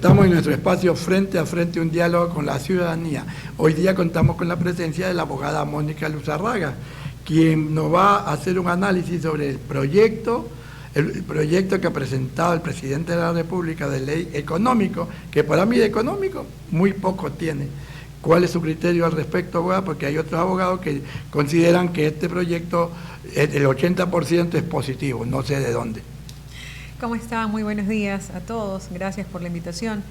Estamos en nuestro espacio frente a frente, un diálogo con la ciudadanía. Hoy día contamos con la presencia de la abogada Mónica Luzarraga, quien nos va a hacer un análisis sobre el proyecto que ha presentado el presidente de la República de ley económico, que para mí de económico muy poco tiene. ¿Cuál es su criterio al respecto, abogada? Porque hay otros abogados que consideran que este proyecto, el 80% es positivo, no sé de dónde. ¿Cómo está? Muy buenos días a todos. Gracias por la invitación.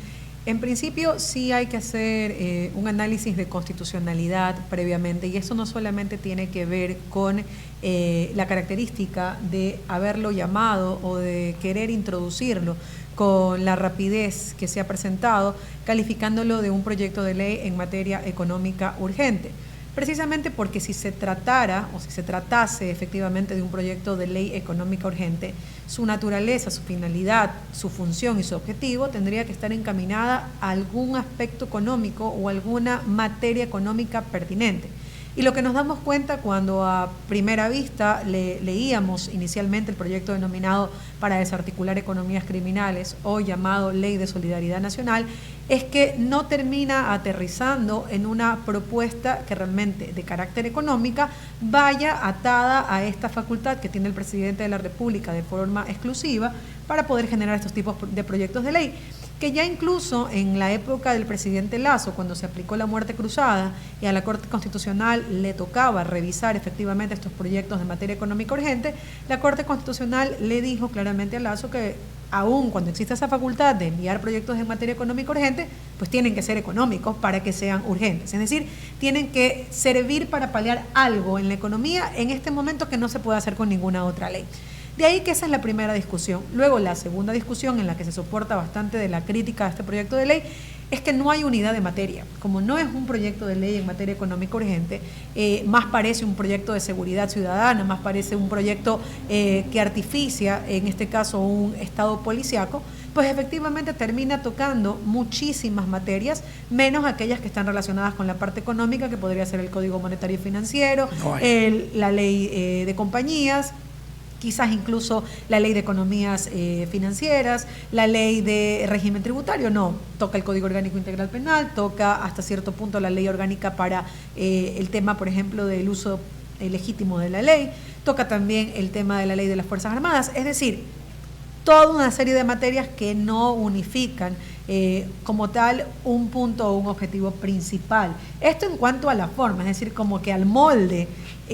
En principio, sí hay que hacer un análisis de constitucionalidad previamente, y eso no solamente tiene que ver con la característica de haberlo llamado o de querer introducirlo con la rapidez que se ha presentado, calificándolo de un proyecto de ley en materia económica urgente. Precisamente porque si se tratara o si se tratase efectivamente de un proyecto de ley económica urgente, su naturaleza, su finalidad, su función y su objetivo tendría que estar encaminada a algún aspecto económico o alguna materia económica pertinente. Y lo que nos damos cuenta cuando a primera vista leíamos inicialmente el proyecto denominado para desarticular economías criminales o llamado Ley de Solidaridad Nacional, es que no termina aterrizando en una propuesta que realmente de carácter económica vaya atada a esta facultad que tiene el presidente de la República de forma exclusiva para poder generar estos tipos de proyectos de ley, que ya incluso en la época del presidente Lasso, cuando se aplicó la muerte cruzada y a la Corte Constitucional le tocaba revisar efectivamente estos proyectos de materia económica urgente, la Corte Constitucional le dijo claramente a Lasso que aún cuando existe esa facultad de enviar proyectos de materia económica urgente, pues tienen que ser económicos para que sean urgentes. Es decir, tienen que servir para paliar algo en la economía en este momento que no se puede hacer con ninguna otra ley. De ahí que esa es la primera discusión. Luego, la segunda discusión, en la que se soporta bastante de la crítica a este proyecto de ley, es que no hay unidad de materia. Como no es un proyecto de ley en materia económica urgente, más parece un proyecto de seguridad ciudadana, más parece un proyecto que artificia, en este caso, un estado policíaco, pues efectivamente termina tocando muchísimas materias, menos aquellas que están relacionadas con la parte económica, que podría ser el Código Monetario y Financiero, la ley de compañías, quizás incluso la ley de economías financieras, la ley de régimen tributario, no, toca el Código Orgánico Integral Penal, toca hasta cierto punto la ley orgánica para el tema, por ejemplo, del uso legítimo de la ley, toca también el tema de la ley de las Fuerzas Armadas, es decir, toda una serie de materias que no unifican como tal un punto o un objetivo principal. Esto en cuanto a la forma, es decir, como que al molde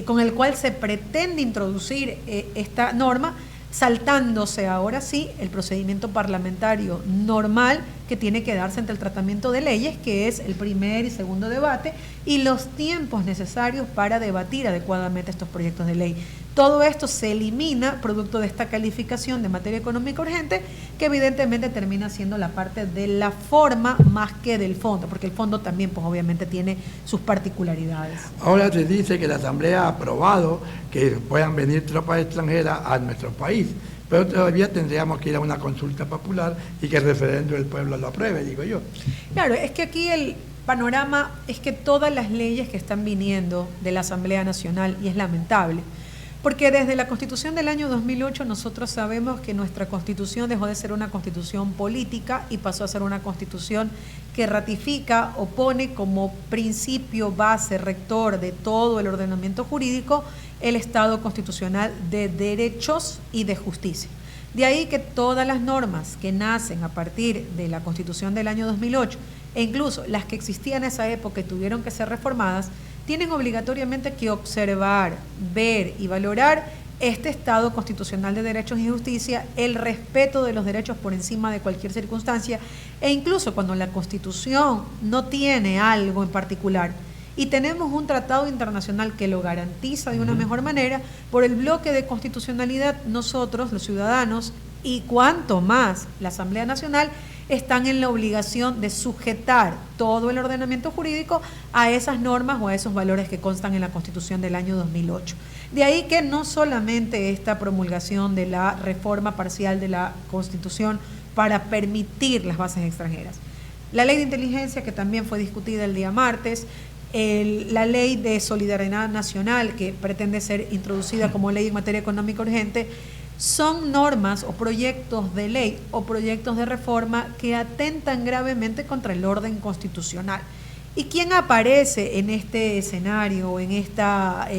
con el cual se pretende introducir esta norma, saltándose ahora sí el procedimiento parlamentario normal que tiene que darse entre el tratamiento de leyes, que es el primer y segundo debate, y los tiempos necesarios para debatir adecuadamente estos proyectos de ley. Todo esto se elimina producto de esta calificación de materia económica urgente, que evidentemente termina siendo la parte de la forma más que del fondo, porque el fondo también pues obviamente tiene sus particularidades. Ahora se dice que la Asamblea ha aprobado que puedan venir tropas extranjeras a nuestro país, pero todavía tendríamos que ir a una consulta popular y que el referéndum del pueblo lo apruebe, digo yo. Claro, es que aquí el panorama es que todas las leyes que están viniendo de la Asamblea Nacional, y es lamentable, porque desde la Constitución del año 2008 nosotros sabemos que nuestra Constitución dejó de ser una Constitución política y pasó a ser una Constitución que ratifica o pone como principio, base, rector de todo el ordenamiento jurídico el Estado constitucional de derechos y de justicia. De ahí que todas las normas que nacen a partir de la Constitución del año 2008 e incluso las que existían en esa época y tuvieron que ser reformadas, tienen obligatoriamente que observar, ver y valorar este Estado constitucional de derechos y justicia, el respeto de los derechos por encima de cualquier circunstancia, e incluso cuando la Constitución no tiene algo en particular y tenemos un tratado internacional que lo garantiza de una mejor manera, por el bloque de constitucionalidad nosotros, los ciudadanos, y cuanto más la Asamblea Nacional, están en la obligación de sujetar todo el ordenamiento jurídico a esas normas o a esos valores que constan en la Constitución del año 2008. De ahí que no solamente esta promulgación de la reforma parcial de la Constitución para permitir las bases extranjeras, la ley de inteligencia que también fue discutida el día martes, la ley de solidaridad nacional que pretende ser introducida como ley en materia económica urgente, son normas o proyectos de ley o proyectos de reforma que atentan gravemente contra el orden constitucional. ¿Y quién aparece en este escenario, en esta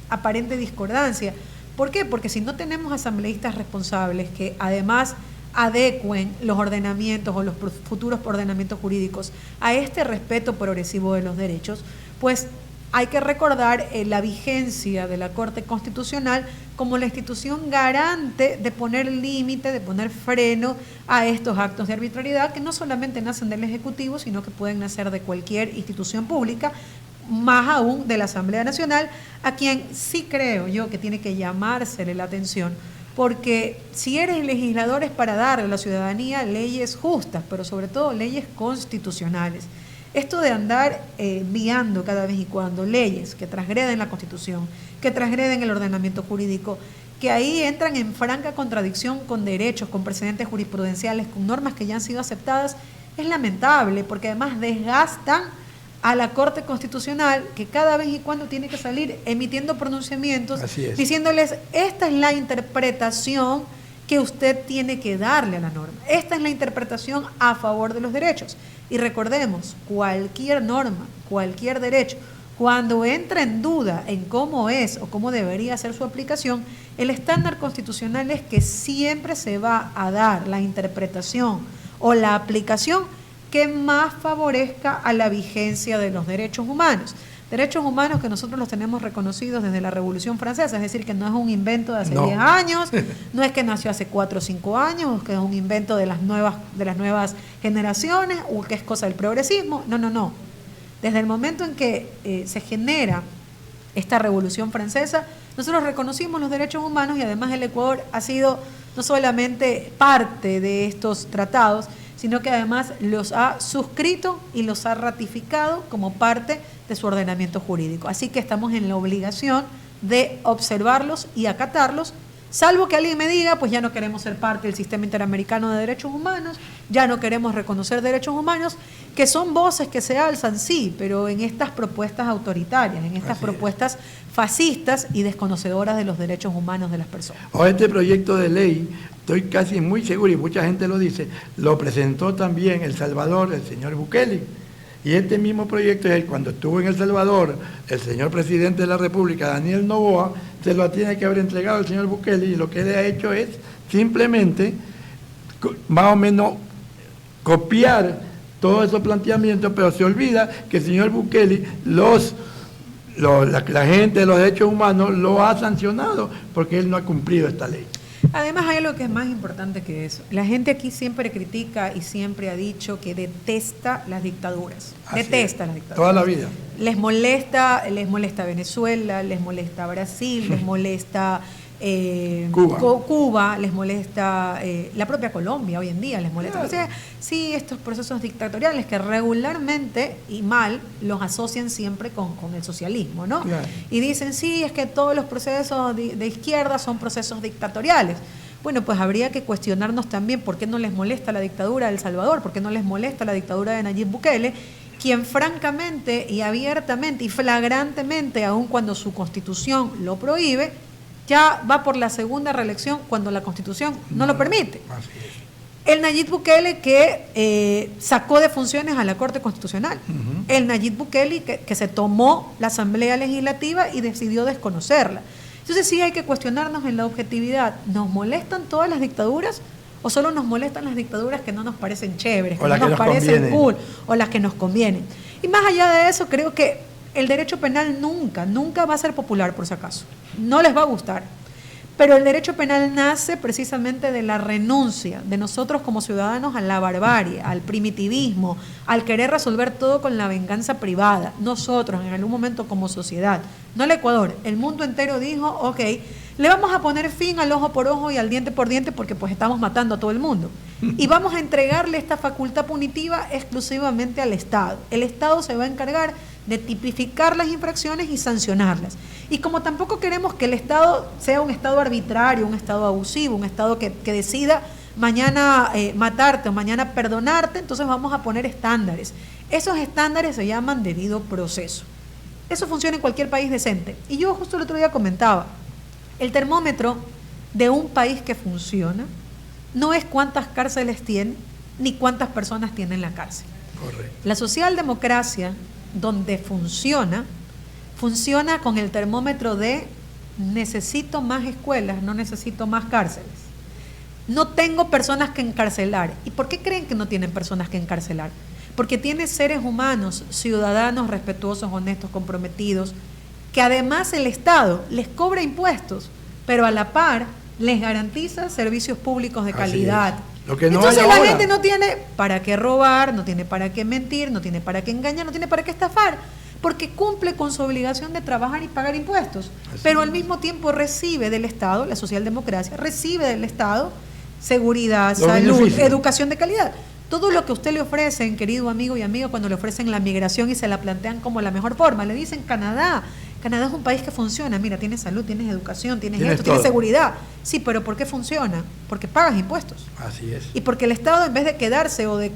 aparente discordancia? ¿Por qué? Porque si no tenemos asambleístas responsables que además adecuen los ordenamientos o los futuros ordenamientos jurídicos a este respeto progresivo de los derechos, pues hay que recordar la vigencia de la Corte Constitucional como la institución garante de poner límite, de poner freno a estos actos de arbitrariedad que no solamente nacen del Ejecutivo, sino que pueden nacer de cualquier institución pública, más aún de la Asamblea Nacional, a quien sí creo yo que tiene que llamársele la atención, porque si eres legislador es para darle a la ciudadanía leyes justas, pero sobre todo leyes constitucionales. Esto de andar enviando cada vez y cuando leyes que transgreden la Constitución, que transgreden el ordenamiento jurídico, que ahí entran en franca contradicción con derechos, con precedentes jurisprudenciales, con normas que ya han sido aceptadas, es lamentable, porque además desgastan a la Corte Constitucional, que cada vez y cuando tiene que salir emitiendo pronunciamientos, diciéndoles, esta es la interpretación que usted tiene que darle a la norma. Esta es la interpretación a favor de los derechos. Y recordemos, cualquier norma, cualquier derecho, cuando entra en duda en cómo es o cómo debería ser su aplicación, el estándar constitucional es que siempre se va a dar la interpretación o la aplicación que más favorezca a la vigencia de los derechos humanos. Derechos humanos que nosotros los tenemos reconocidos desde la Revolución Francesa, es decir, que no es un invento de hace 10 años, no es que nació hace 4 o 5 años, o que es un invento de las nuevas generaciones, o que es cosa del progresismo. No. Desde el momento en que se genera esta Revolución Francesa, nosotros reconocimos los derechos humanos y además el Ecuador ha sido no solamente parte de estos tratados, sino que además los ha suscrito y los ha ratificado como parte de su ordenamiento jurídico. Así que estamos en la obligación de observarlos y acatarlos, salvo que alguien me diga, pues ya no queremos ser parte del sistema interamericano de derechos humanos, ya no queremos reconocer derechos humanos, que son voces que se alzan, sí, pero en estas propuestas autoritarias, en estas propuestas fascistas y desconocedoras de los derechos humanos de las personas. O este proyecto de ley, estoy casi muy seguro, y mucha gente lo dice, lo presentó también El Salvador, el señor Bukele. Y este mismo proyecto, cuando estuvo en El Salvador, el señor presidente de la República, Daniel Noboa, se lo tiene que haber entregado al señor Bukele, y lo que él ha hecho es simplemente, más o menos, copiar todos esos planteamientos, pero se olvida que el señor Bukele, la gente de los derechos humanos lo ha sancionado, porque él no ha cumplido esta ley. Además hay algo que es más importante que eso. La gente aquí siempre critica y siempre ha dicho que detesta las dictaduras. Detesta las dictaduras. Toda la vida. Les molesta Venezuela, les molesta Brasil, les molesta Cuba, les molesta la propia Colombia hoy en día, les molesta. O sea, sí, estos procesos dictatoriales que regularmente y mal los asocian siempre con el socialismo, ¿no? Claro. Y dicen, sí, es que todos los procesos de izquierda son procesos dictatoriales. Bueno, pues habría que cuestionarnos también por qué no les molesta la dictadura de El Salvador, por qué no les molesta la dictadura de Nayib Bukele, quien francamente y abiertamente y flagrantemente, aun cuando su constitución lo prohíbe, ya va por la segunda reelección cuando la Constitución no lo permite. El Nayib Bukele que sacó de funciones a la Corte Constitucional. El Nayib Bukele que se tomó la Asamblea Legislativa y decidió desconocerla. Entonces sí hay que cuestionarnos en la objetividad. ¿Nos molestan todas las dictaduras o solo nos molestan las dictaduras que no nos parecen chéveres, que no nos parecen cool o las que nos convienen? Y más allá de eso, creo que el derecho penal nunca va a ser popular, por si acaso. No les va a gustar. Pero el derecho penal nace precisamente de la renuncia de nosotros como ciudadanos a la barbarie, al primitivismo, al querer resolver todo con la venganza privada. Nosotros, en algún momento como sociedad, no el Ecuador, el mundo entero dijo, ok, le vamos a poner fin al ojo por ojo y al diente por diente porque pues estamos matando a todo el mundo. Y vamos a entregarle esta facultad punitiva exclusivamente al Estado. El Estado se va a encargar de tipificar las infracciones y sancionarlas. Y como tampoco queremos que el Estado sea un Estado arbitrario, un Estado abusivo, un Estado que decida mañana matarte o mañana perdonarte, entonces vamos a poner estándares. Esos estándares se llaman debido proceso. Eso funciona en cualquier país decente. Y yo justo el otro día comentaba, el termómetro de un país que funciona no es cuántas cárceles tiene, ni cuántas personas tiene en la cárcel. Correcto. La socialdemocracia, donde funciona con el termómetro de necesito más escuelas, no necesito más cárceles. No tengo personas que encarcelar. ¿Y por qué creen que no tienen personas que encarcelar? Porque tiene seres humanos, ciudadanos respetuosos, honestos, comprometidos, que además el Estado les cobra impuestos, pero a la par les garantiza servicios públicos de calidad. Lo que no Entonces hay la ahora. gente no tiene para qué robar, no tiene para qué mentir, no tiene para qué engañar, no tiene para qué estafar, porque cumple con su obligación de trabajar y pagar impuestos, pero al mismo tiempo recibe del Estado, la socialdemocracia recibe del Estado seguridad, salud, educación de calidad. Todo lo que usted le ofrecen, querido amigo y amiga, cuando le ofrecen la migración y se la plantean como la mejor forma, le dicen Canadá es un país que funciona, mira, tienes salud, tienes educación, tienes esto, tienes seguridad. Sí, pero ¿por qué funciona? Porque pagas impuestos. Así es. Y porque el Estado, en vez de quedarse o de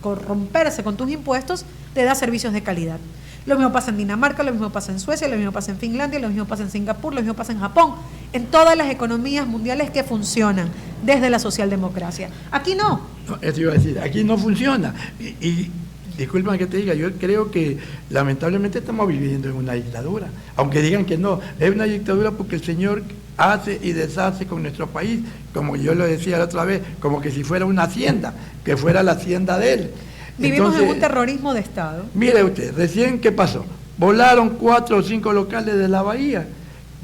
corromperse con tus impuestos, te da servicios de calidad. Lo mismo pasa en Dinamarca, lo mismo pasa en Suecia, lo mismo pasa en Finlandia, lo mismo pasa en Singapur, lo mismo pasa en Japón, en todas las economías mundiales que funcionan desde la socialdemocracia. Aquí no. Eso iba a decir, aquí no funciona. Y disculpa que te diga, yo creo que lamentablemente estamos viviendo en una dictadura. Aunque digan que no, es una dictadura porque el señor hace y deshace con nuestro país, como yo lo decía la otra vez, como que si fuera una hacienda, que fuera la hacienda de él. Vivimos en un terrorismo de Estado. Mire usted, recién, ¿qué pasó? Volaron 4 o 5 locales de la bahía.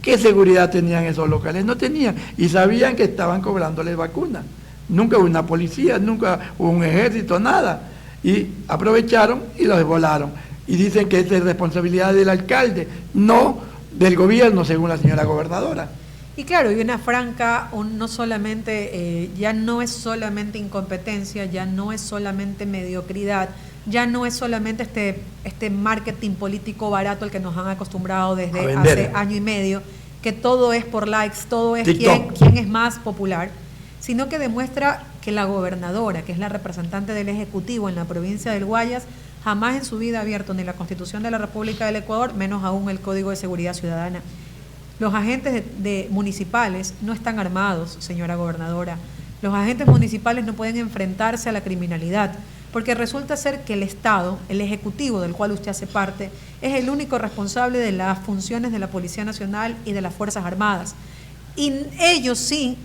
¿Qué seguridad tenían esos locales? No tenían. Y sabían que estaban cobrándoles vacunas. Nunca hubo una policía, nunca hubo un ejército, nada. Y aprovecharon y los volaron. Y dicen que esa es responsabilidad del alcalde, no del gobierno, según la señora gobernadora. Y claro, y una franca, no solamente, ya no es solamente incompetencia, ya no es solamente mediocridad, ya no es solamente este marketing político barato al que nos han acostumbrado desde hace año y medio, que todo es por likes, todo es quién es más popular, sino que demuestra que la gobernadora, que es la representante del Ejecutivo en la provincia del Guayas, jamás en su vida ha abierto ni la Constitución de la República del Ecuador, menos aún el Código de Seguridad Ciudadana. Los agentes municipales no están armados, señora gobernadora. Los agentes municipales no pueden enfrentarse a la criminalidad, porque resulta ser que el Estado, el Ejecutivo del cual usted hace parte, es el único responsable de las funciones de la Policía Nacional y de las Fuerzas Armadas. Y ellos sí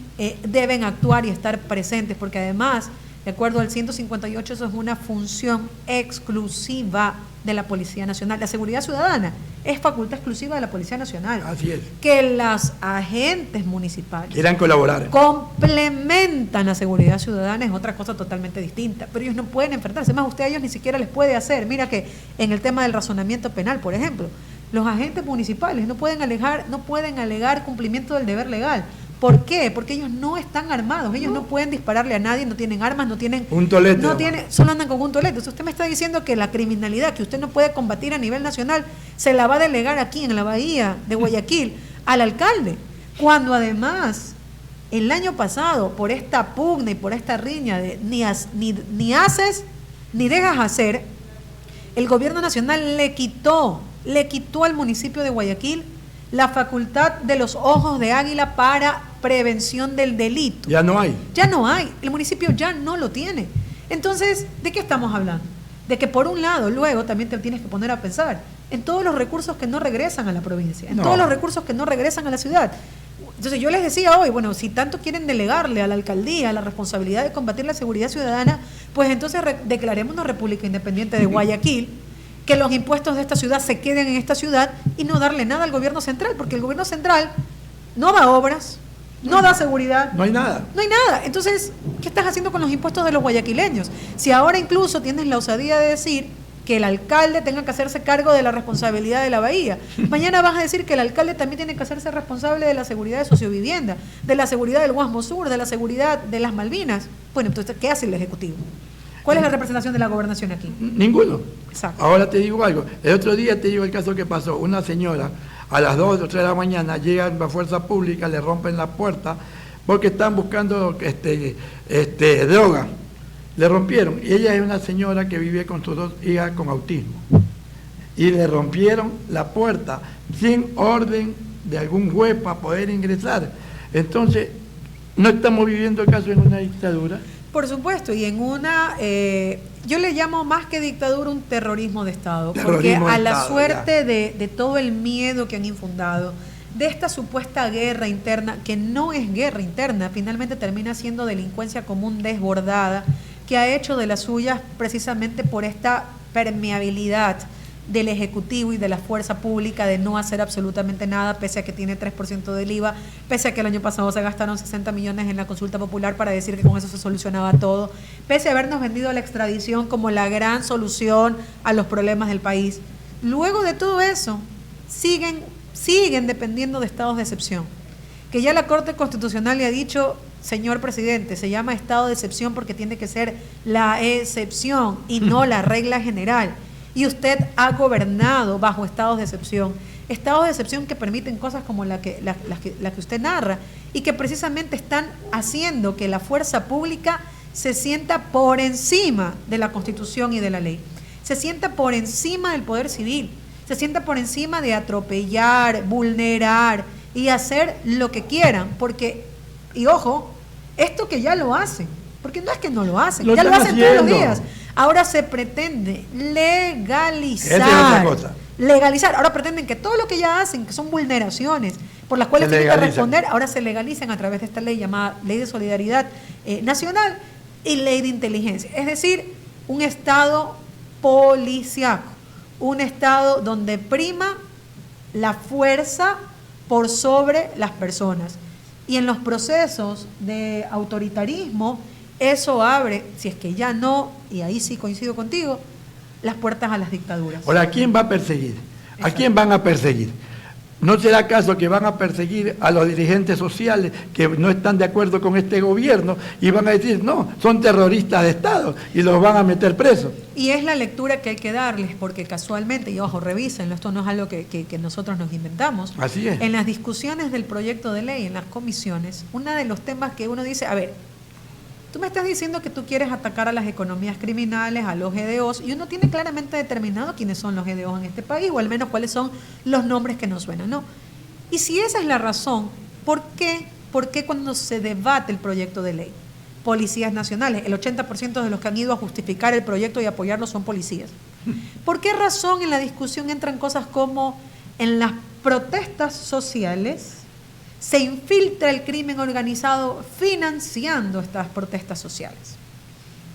deben actuar y estar presentes, porque además, de acuerdo al 158, eso es una función exclusiva de la Policía Nacional. La seguridad ciudadana es facultad exclusiva de la Policía Nacional. Así es. Que los agentes municipales quieran colaborar, complementan la seguridad ciudadana es otra cosa totalmente distinta, pero ellos no pueden enfrentarse. Más, usted a ellos ni siquiera les puede hacer. Mira que en el tema del razonamiento penal, por ejemplo, los agentes municipales no pueden alegar cumplimiento del deber legal. ¿Por qué? Porque ellos no están armados, ellos no pueden dispararle a nadie, no tienen armas, no tienen un tolete, solo andan con un tolete. Entonces usted me está diciendo que la criminalidad que usted no puede combatir a nivel nacional se la va a delegar aquí en la bahía de Guayaquil al alcalde, cuando además el año pasado, por esta pugna y por esta riña de ni haces ni dejas hacer, el gobierno nacional le quitó al municipio de Guayaquil la facultad de los ojos de águila para prevención del delito. Ya no hay. Ya no hay. El municipio ya no lo tiene. Entonces, ¿de qué estamos hablando? De que por un lado, luego también te tienes que poner a pensar en todos los recursos que no regresan a la provincia, en todos los recursos que no regresan a la ciudad. Entonces yo les decía hoy, bueno, si tanto quieren delegarle a la alcaldía la responsabilidad de combatir la seguridad ciudadana, pues entonces declaremos una república independiente de Guayaquil, que los impuestos de esta ciudad se queden en esta ciudad y no darle nada al gobierno central, porque el gobierno central no da obras, no da seguridad. No hay nada. No hay nada. Entonces, ¿qué estás haciendo con los impuestos de los guayaquileños? Si ahora incluso tienes la osadía de decir que el alcalde tenga que hacerse cargo de la responsabilidad de la bahía, mañana vas a decir que el alcalde también tiene que hacerse responsable de la seguridad de sociovivienda, de la seguridad del Guasmo Sur, de la seguridad de las Malvinas. Bueno, entonces, ¿qué hace el Ejecutivo? ¿Cuál es la representación de la gobernación aquí? Ninguno. Exacto. Ahora te digo algo. El otro día te digo el caso que pasó. Una señora a las 2 o 3 de la mañana llegan la fuerza pública, le rompen la puerta porque están buscando droga. Le rompieron. Y ella es una señora que vive con sus 2 hijas con autismo. Y le rompieron la puerta sin orden de algún juez para poder ingresar. Entonces, ¿no estamos viviendo acaso en una dictadura? Por supuesto, y en una, yo le llamo más que dictadura un terrorismo de Estado, porque a la suerte de todo el miedo que han infundado, de esta supuesta guerra interna, que no es guerra interna, finalmente termina siendo delincuencia común desbordada, que ha hecho de las suyas precisamente por esta permeabilidad del Ejecutivo y de la fuerza pública de no hacer absolutamente nada, pese a que tiene 3% del IVA, pese a que el año pasado se gastaron 60 millones en la consulta popular para decir que con eso se solucionaba todo, pese a habernos vendido la extradición como la gran solución a los problemas del país. Luego de todo eso, siguen dependiendo de estados de excepción, que ya la Corte Constitucional le ha dicho, señor presidente, se llama estado de excepción porque tiene que ser la excepción y no la regla general. Y usted ha gobernado bajo estados de excepción que permiten cosas como la que usted narra y que precisamente están haciendo que la fuerza pública se sienta por encima de la Constitución y de la ley, se sienta por encima del poder civil, se sienta por encima de atropellar, vulnerar y hacer lo que quieran, porque, y ojo, esto que ya lo hacen, porque no es que no lo hacen, ya lo hacen todos los días. Ahora se pretende legalizar. Esa es otra cosa. Legalizar. Ahora pretenden que todo lo que ya hacen, que son vulneraciones por las cuales tienen que responder, ahora se legalicen a través de esta ley llamada Ley de Solidaridad Nacional y Ley de Inteligencia. Es decir, un Estado policíaco, un Estado donde prima la fuerza por sobre las personas. Y en los procesos de autoritarismo, eso abre, si es que ya no, y ahí sí coincido contigo, las puertas a las dictaduras. Ahora, ¿a quién va a perseguir? Exacto. ¿A quién van a perseguir? ¿No será acaso que van a perseguir a los dirigentes sociales que no están de acuerdo con este gobierno y van a decir, no, son terroristas de Estado y los van a meter presos? Y es la lectura que hay que darles, porque casualmente, y ojo, revísenlo, esto no es algo que nosotros nos inventamos. Así es. En las discusiones del proyecto de ley, en las comisiones, uno de los temas que uno dice, a ver, tú me estás diciendo que tú quieres atacar a las economías criminales, a los GDOs, y uno tiene claramente determinado quiénes son los GDOs en este país, o al menos cuáles son los nombres que nos suenan, ¿no? Y si esa es la razón, ¿por qué cuando se debate el proyecto de ley? Policías nacionales, el 80% de los que han ido a justificar el proyecto y apoyarlo son policías. ¿Por qué razón en la discusión entran cosas como en las protestas sociales se infiltra el crimen organizado financiando estas protestas sociales?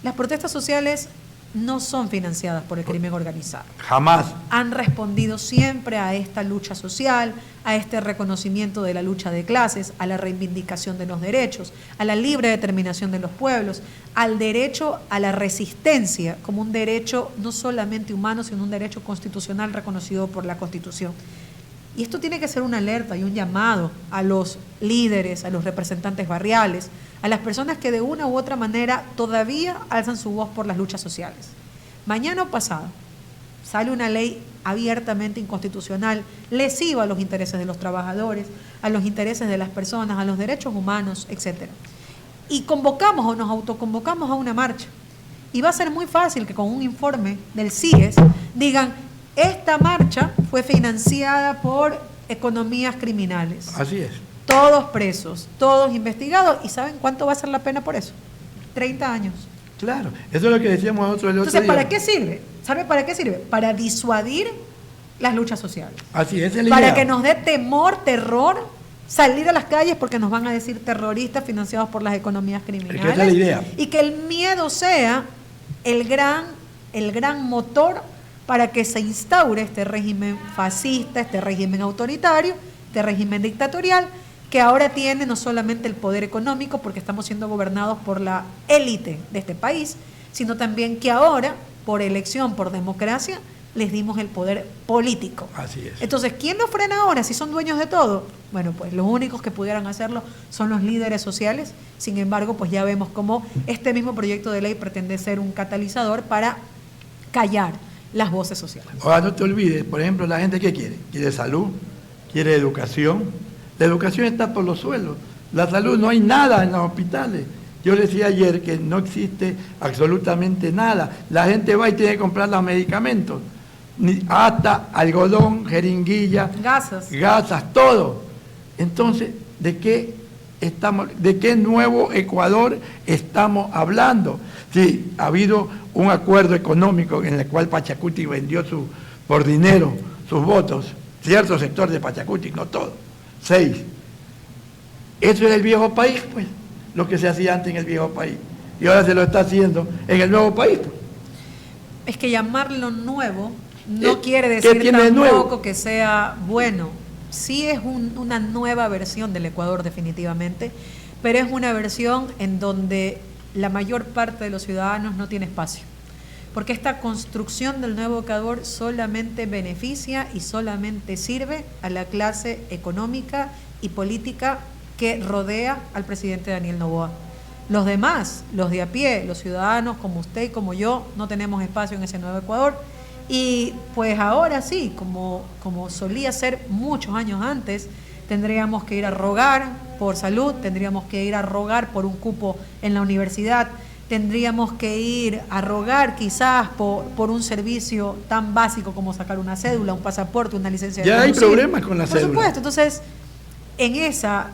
Las protestas sociales no son financiadas por el crimen organizado. Jamás. Han respondido siempre a esta lucha social, a este reconocimiento de la lucha de clases, a la reivindicación de los derechos, a la libre determinación de los pueblos, al derecho a la resistencia como un derecho no solamente humano, sino un derecho constitucional reconocido por la Constitución. Y esto tiene que ser una alerta y un llamado a los líderes, a los representantes barriales, a las personas que de una u otra manera todavía alzan su voz por las luchas sociales. Mañana o pasado sale una ley abiertamente inconstitucional, lesiva a los intereses de los trabajadores, a los intereses de las personas, a los derechos humanos, etc. Y convocamos o nos autoconvocamos a una marcha. Y va a ser muy fácil que con un informe del CIES digan, esta marcha fue financiada por economías criminales. Así es. Todos presos, todos investigados. ¿Y saben cuánto va a ser la pena por eso? 30 años. Claro, eso es lo que decíamos nosotros el otro día. Entonces, ¿para qué sirve? ¿Sabe para qué sirve? Para disuadir las luchas sociales. Así es, la para idea. Que nos dé temor, terror, salir a las calles porque nos van a decir terroristas financiados por las economías criminales. Es que esa es la idea. Y que el miedo sea el gran motor para que se instaure este régimen fascista, este régimen autoritario, este régimen dictatorial, que ahora tiene no solamente el poder económico, porque estamos siendo gobernados por la élite de este país, sino también que ahora, por elección, por democracia, les dimos el poder político. Así es. Entonces, ¿quién nos frena ahora si son dueños de todo? Bueno, pues los únicos que pudieran hacerlo son los líderes sociales. Sin embargo, pues ya vemos cómo este mismo proyecto de ley pretende ser un catalizador para callar las voces sociales. Ahora no te olvides, por ejemplo, la gente ¿qué quiere? Quiere salud, quiere educación. La educación está por los suelos. La salud no hay nada en los hospitales. Yo decía ayer que no existe absolutamente nada. La gente va y tiene que comprar los medicamentos. Hasta algodón, jeringuilla, gasas, todo. Entonces, ¿de qué ¿De qué nuevo Ecuador estamos hablando? Sí, ha habido un acuerdo económico en el cual Pachacuti vendió por dinero sus votos, cierto sector de Pachacuti, no todo, 6. Eso era el viejo país, pues, lo que se hacía antes en el viejo país. Y ahora se lo está haciendo en el nuevo país, pues. Es que llamarlo nuevo no quiere decir tampoco que sea bueno. Sí es una nueva versión del Ecuador definitivamente, pero es una versión en donde la mayor parte de los ciudadanos no tiene espacio. Porque esta construcción del nuevo Ecuador solamente beneficia y solamente sirve a la clase económica y política que rodea al presidente Daniel Noboa. Los demás, los de a pie, los ciudadanos como usted y como yo, no tenemos espacio en ese nuevo Ecuador. Y pues ahora sí, como solía ser muchos años antes, tendríamos que ir a rogar por salud, tendríamos que ir a rogar por un cupo en la universidad, tendríamos que ir a rogar quizás por un servicio tan básico como sacar una cédula, un pasaporte, una licencia de conducir. Ya hay problemas con la cédula. Por supuesto, entonces, en esa,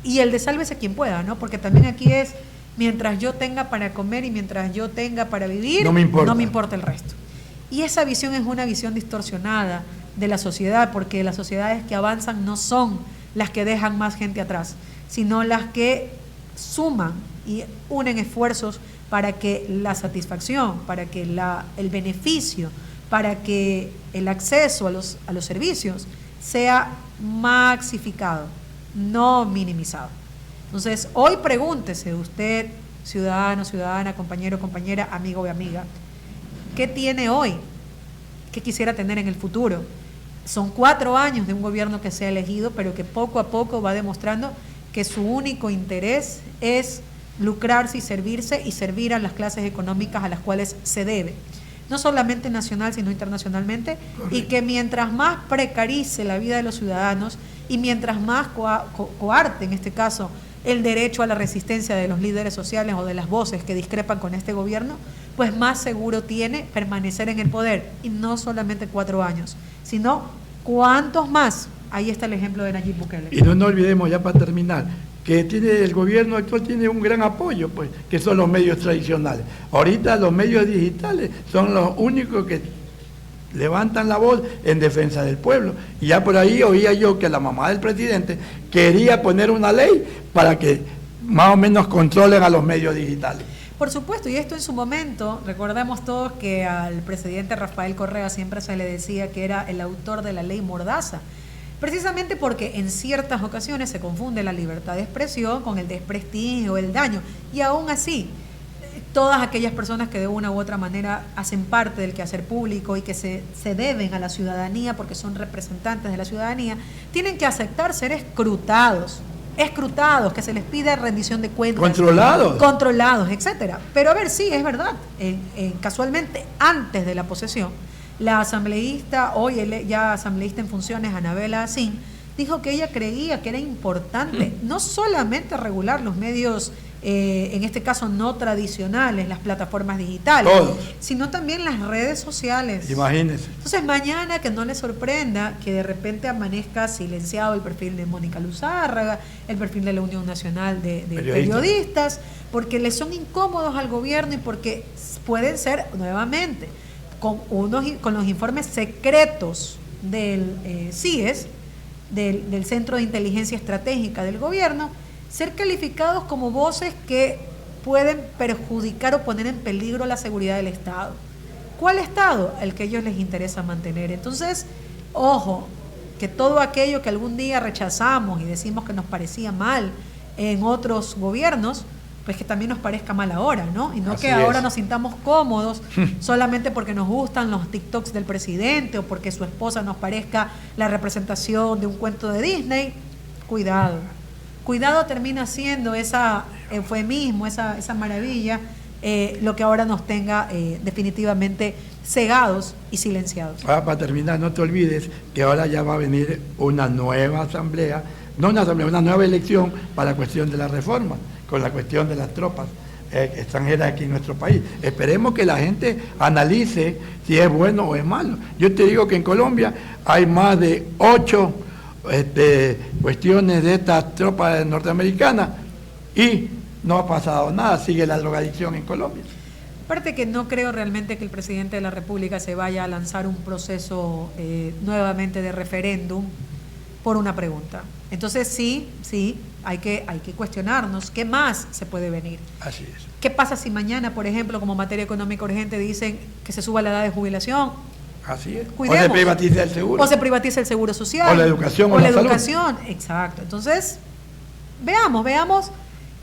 y el de sálvese quien pueda, ¿no? Porque también aquí es, mientras yo tenga para comer y mientras yo tenga para vivir, no me importa el resto. Y esa visión es una visión distorsionada de la sociedad, porque las sociedades que avanzan no son las que dejan más gente atrás, sino las que suman y unen esfuerzos para que la satisfacción, para que el beneficio, para que el acceso a los servicios sea maxificado, no minimizado. Entonces, hoy pregúntese usted, ciudadano, ciudadana, compañero, compañera, amigo o amiga, ¿qué tiene hoy? ¿Qué quisiera tener en el futuro? Son 4 años de un gobierno que se ha elegido, pero que poco a poco va demostrando que su único interés es lucrarse y servirse y servir a las clases económicas a las cuales se debe, no solamente nacional sino internacionalmente. Correcto. Y que mientras más precarice la vida de los ciudadanos y mientras más coarte, en este caso, el derecho a la resistencia de los líderes sociales o de las voces que discrepan con este gobierno, pues más seguro tiene permanecer en el poder, y no solamente 4 años, sino ¿cuántos más? Ahí está el ejemplo de Nayib Bukele. Y no olvidemos, ya para terminar, que el gobierno actual tiene un gran apoyo, pues, que son los medios tradicionales. Ahorita los medios digitales son los únicos que levantan la voz en defensa del pueblo. Y ya por ahí oía yo que la mamá del presidente quería poner una ley para que más o menos controlen a los medios digitales. Por supuesto, y esto en su momento, recordamos todos que al presidente Rafael Correa siempre se le decía que era el autor de la ley Mordaza, precisamente porque en ciertas ocasiones se confunde la libertad de expresión con el desprestigio, el daño, y aún así, todas aquellas personas que de una u otra manera hacen parte del quehacer público y que se deben a la ciudadanía porque son representantes de la ciudadanía, tienen que aceptar ser escrutados, que se les pida rendición de cuentas. Controlados, etcétera. Pero a ver, sí, es verdad, casualmente antes de la posesión, la asambleísta, hoy ya asambleísta en funciones, Anabela Asín, dijo que ella creía que era importante no solamente regular los medios, en este caso no tradicionales, las plataformas digitales, sino también las redes sociales. Imagínense. Entonces mañana que no les sorprenda que de repente amanezca silenciado el perfil de Mónica Luzárraga, el perfil de la Unión Nacional de Periodistas, porque les son incómodos al gobierno y porque pueden ser nuevamente con los informes secretos del CIES, del Centro de Inteligencia Estratégica del Gobierno, ser calificados como voces que pueden perjudicar o poner en peligro la seguridad del Estado. ¿Cuál Estado? El que a ellos les interesa mantener. Entonces, ojo, que todo aquello que algún día rechazamos y decimos que nos parecía mal en otros gobiernos, pues que también nos parezca mal ahora, ¿no? Y no así que ahora nos sintamos cómodos solamente porque nos gustan los TikToks del presidente o porque su esposa nos parezca la representación de un cuento de Disney. Cuidado. Cuidado termina siendo ese eufemismo, esa maravilla, lo que ahora nos tenga definitivamente cegados y silenciados. Para terminar, no te olvides que ahora ya va a venir una nueva asamblea, una nueva elección para la cuestión de la reforma, con la cuestión de las tropas extranjeras aquí en nuestro país. Esperemos que la gente analice si es bueno o es malo. Yo te digo que en Colombia hay más de 8 cuestiones de estas tropas norteamericanas y no ha pasado nada, sigue la drogadicción en Colombia. Aparte que no creo realmente que el presidente de la República se vaya a lanzar un proceso nuevamente de referéndum por una pregunta. Entonces sí, hay que cuestionarnos qué más se puede venir. Así es. ¿Qué pasa si mañana, por ejemplo, como materia económica urgente, dicen que se suba la edad de jubilación? Así es. Cuidemos. O se privatiza el seguro. O se privatiza el seguro social. O la educación. O la salud. educación, exacto. Entonces, veamos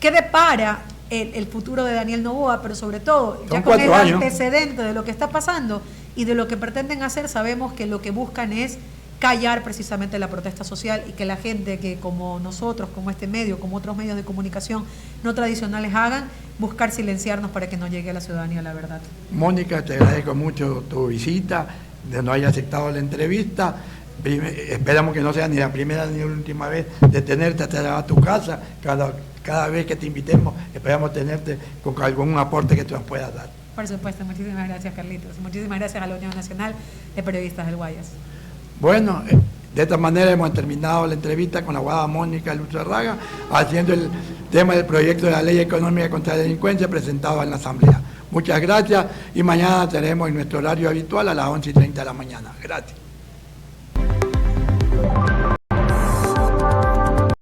qué depara el futuro de Daniel Noboa, pero sobre todo, Son ya con el 4 años. antecedente de lo que está pasando y de lo que pretenden hacer, sabemos que lo que buscan es callar precisamente la protesta social y que la gente que como nosotros, como este medio, como otros medios de comunicación no tradicionales hagan, buscar silenciarnos para que no llegue a la ciudadanía la verdad. Mónica, te agradezco mucho tu visita, de no haya aceptado la entrevista. Esperamos que no sea ni la primera ni la última vez de tenerte hasta a tu casa. Cada vez que te invitemos, esperamos tenerte con algún aporte que tú nos puedas dar. Por supuesto, muchísimas gracias, Carlitos. Muchísimas gracias a la Unión Nacional de Periodistas del Guayas. Bueno, de esta manera hemos terminado la entrevista con la abogada Mónica Luzarraga, haciendo el tema del proyecto de la Ley Económica contra la Delincuencia presentado en la Asamblea. Muchas gracias y mañana tenemos en nuestro horario habitual a las 11:30 de la mañana. Gracias.